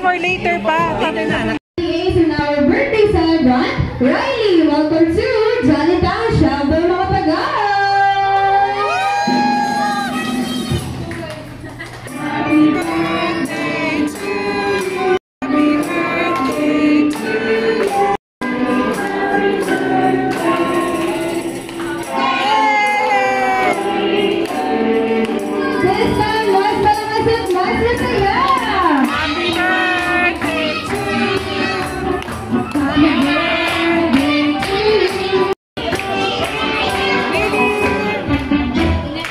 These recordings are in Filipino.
more later pa. In our birthday celebrant, Riley, welcome to Johnny Tasha, mga tagay!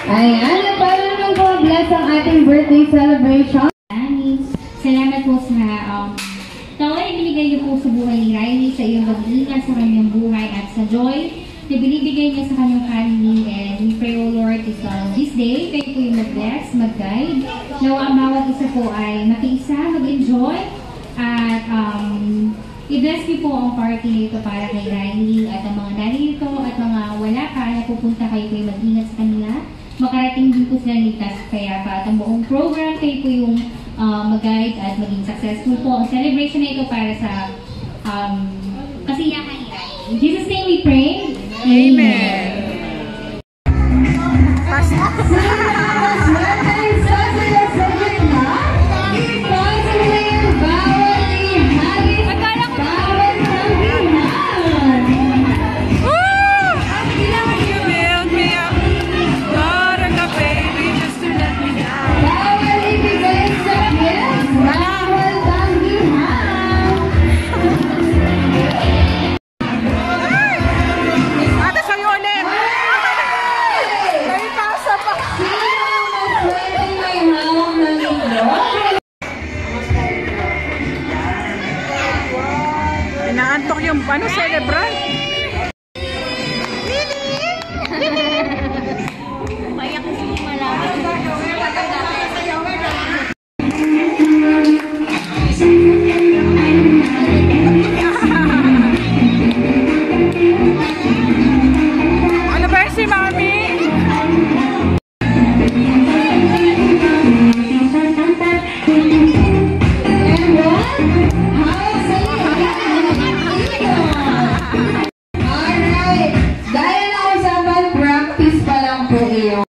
Ayan, para naman po bless ang ating birthday celebration. Salamat po sa tawa na binigay niyo po sa buhay ni Riley, sa iyong pag-iingat sa kanyang buhay at sa joy na binibigay niya sa kanyang family. And we pray, O Lord, this day, kayo po yung mag-bless, mag-guide. Nawa ang bawat isa po ay makiisa, mag-enjoy, at i-bless niyo po ang party nito para kay Riley at ang mga narito at mga wala pa na pupunta, kayo po yung mag-ingat sa kanila. Makarating din po sila ligtas kaya pa at ang buong program kayo po yung mag-guide at maging successful po. Ang celebration na ito para sa kasiyahan ni Riley. In Jesus' name we pray. Amen. Inaantok yung celebrant. Payak ko siya malapit. Ano ba si Mami? Yeah.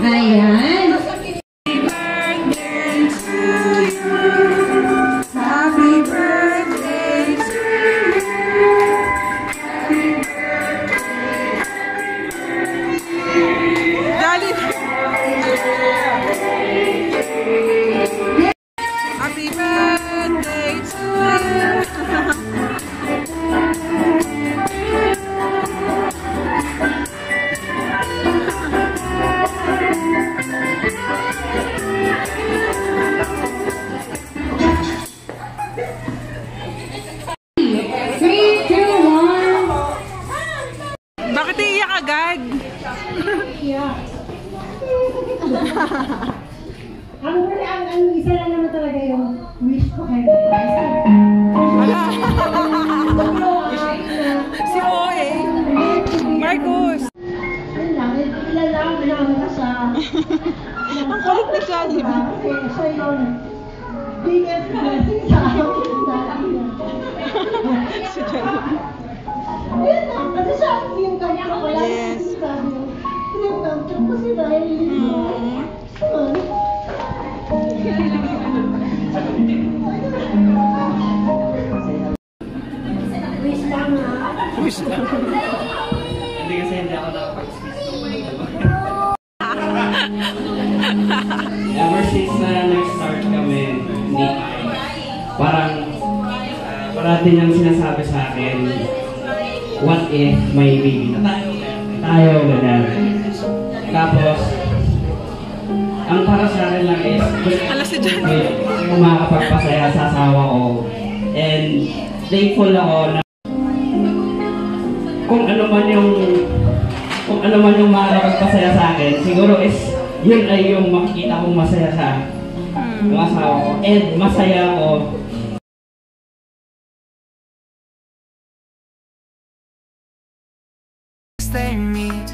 Ayan. Happy birthday to you. Dali. Happy birthday to Three, two, one. Bakit iiyak agad? Ang isa lang naman talaga yung wish ko kay Wala. Si Oe. Marcos. Yun lang, ilalawin namin ka siya. Ang kulit ni Jollibee. So yun, biggest blessing sa akin. Si Jollibee. Ayun lang, kasi siya yung kanya ko lang. Yes. Sabi ko, pinagkamtro ko si Riley. Wish lang ha. Wish lang. Hindi kasi hindi ako nakapag-speak. Ever since na nag-start kami ni parang parati niyang sinasabi sa akin, what if may baby na tayo ganyan. Tapos, ang para sa akin lang is Alas si John. kung makakapagpasaya sa asawa ko. And thankful ako na kung ano man yung makakapagpasaya sa akin, siguro is yun ay yung makikita kong masaya sa ng asawa ko. And masaya ako. They meet,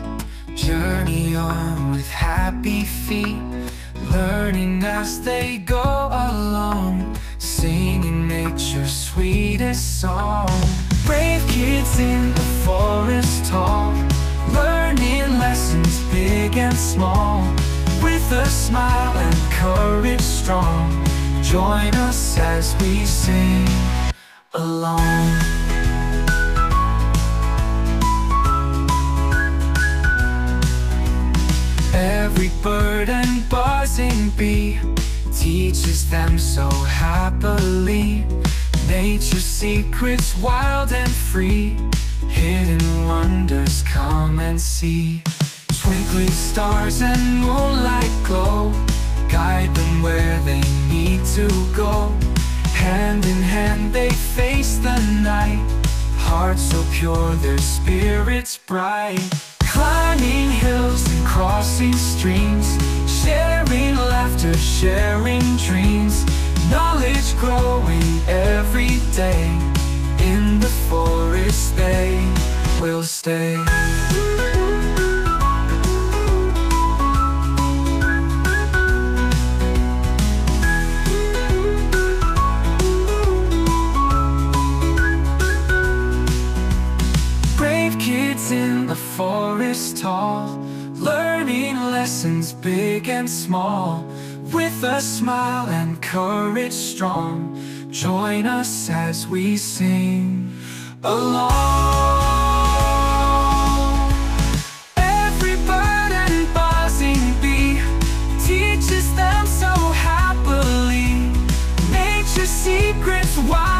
journey on with happy feet, learning as they go along, singing nature's sweetest song. Brave kids in the forest tall, learning lessons big and small, with a smile and courage strong. Join us as we sing along. Every bird and buzzing bee teaches them so happily. Nature's secrets wild and free, hidden wonders come and see. Twinkling stars and moonlight glow, guide them where they need to go. Hand in hand they face the night, hearts so pure, their spirits bright. Climbing hills and crossing streams, sharing laughter, sharing dreams. Knowledge growing every day, in the forest they will stay. Brave kids in the forest tall, learning lessons big and small, with a smile and courage strong. Join us as we sing along. Every bird and buzzing bee teaches them so happily, nature's secrets wild